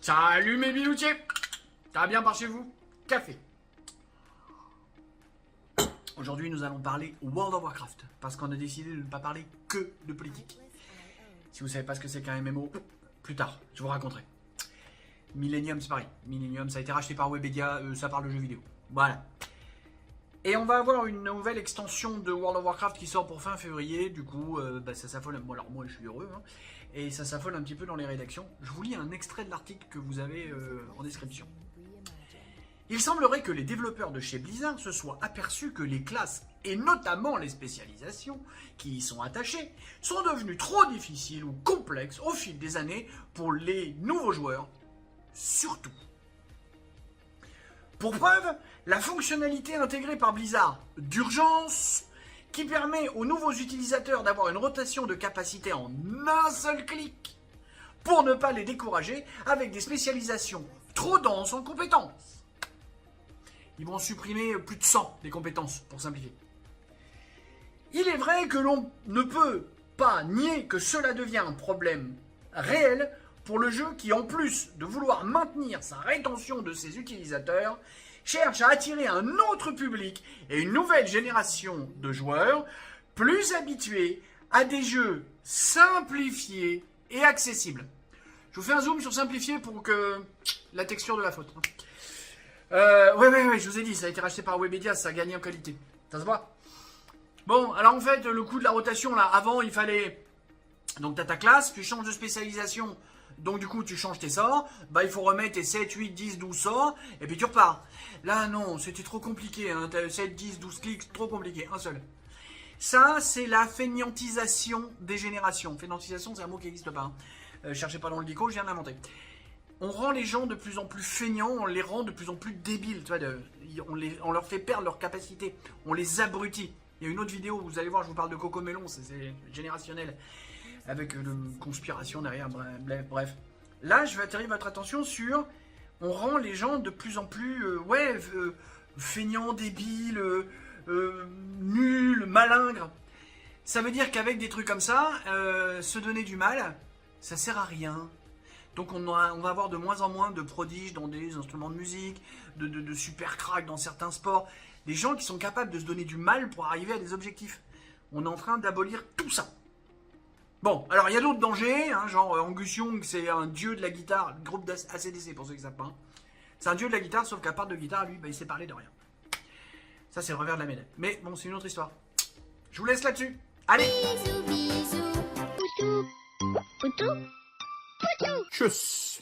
Salut mes biloutiers. Ça va bien par chez vous? Café. Aujourd'hui, nous allons parler World of Warcraft, parce qu'on a décidé de ne pas parler que de politique. Si vous savez pas ce que c'est qu'un MMO, plus tard, je vous raconterai. Millennium, c'est pareil. Millennium, ça a été racheté par Webedia, ça parle de jeux vidéo. Voilà. Et on va avoir une nouvelle extension de World of Warcraft qui sort pour fin février. Du coup, ça s'affole. Bon, alors moi, je suis heureux. Hein, et ça s'affole un petit peu dans les rédactions. Je vous lis un extrait de l'article que vous avez en description. Il semblerait que les développeurs de chez Blizzard se soient aperçus que les classes, et notamment les spécialisations qui y sont attachées, sont devenues trop difficiles ou complexes au fil des années pour les nouveaux joueurs, surtout. Pour preuve, la fonctionnalité intégrée par Blizzard d'urgence, qui permet aux nouveaux utilisateurs d'avoir une rotation de capacité en un seul clic, pour ne pas les décourager avec des spécialisations trop denses en compétences. Ils vont supprimer plus de 100 des compétences, pour simplifier. Il est vrai que l'on ne peut pas nier que cela devient un problème réel pour le jeu qui, en plus de vouloir maintenir sa rétention de ses utilisateurs, cherche à attirer un autre public et une nouvelle génération de joueurs plus habitués à des jeux simplifiés et accessibles. Je vous fais un zoom sur simplifié pour que la texture de la faute. Ouais, je vous ai dit, ça a été racheté par Webedia, ça a gagné en qualité. Ça se voit? Bon, alors en fait, le coup de la rotation, là, avant, il fallait... Donc, t'as ta classe, tu changes de spécialisation, donc du coup, tu changes tes sorts. Bah, il faut remettre tes 7, 8, 10, 12 sorts, et puis tu repars. Là, non, c'était trop compliqué, hein. 7, 10, 12 clics, trop compliqué, un seul. Ça, c'est la fainéantisation des générations. Fainéantisation, c'est un mot qui n'existe pas. Hein. Cherchez pas dans le dico, je viens de l'inventer. On rend les gens de plus en plus feignants, on les rend de plus en plus débiles, tu vois, on leur fait perdre leur capacité, on les abrutit. Il y a une autre vidéo, vous allez voir, je vous parle de Cocomelon, c'est générationnel, avec une conspiration derrière, bref. Là, je vais attirer votre attention sur, on rend les gens de plus en plus, feignants, débiles, nuls, malingres. Ça veut dire qu'avec des trucs comme ça, se donner du mal, ça sert à rien. Donc on va avoir de moins en moins de prodiges dans des instruments de musique, de super cracks dans certains sports. Des gens qui sont capables de se donner du mal pour arriver à des objectifs. On est en train d'abolir tout ça. Bon, alors il y a d'autres dangers, hein, genre Angus Young, c'est un dieu de la guitare, le groupe ACDC pour ceux qui savent pas. C'est un dieu de la guitare, sauf qu'à part de guitare, lui, il sait parler de rien. Ça c'est le revers de la médaille. Mais bon, c'est une autre histoire. Je vous laisse là-dessus. Allez. Bisous, bisous, poutou, poutou, poutou. Tchuss.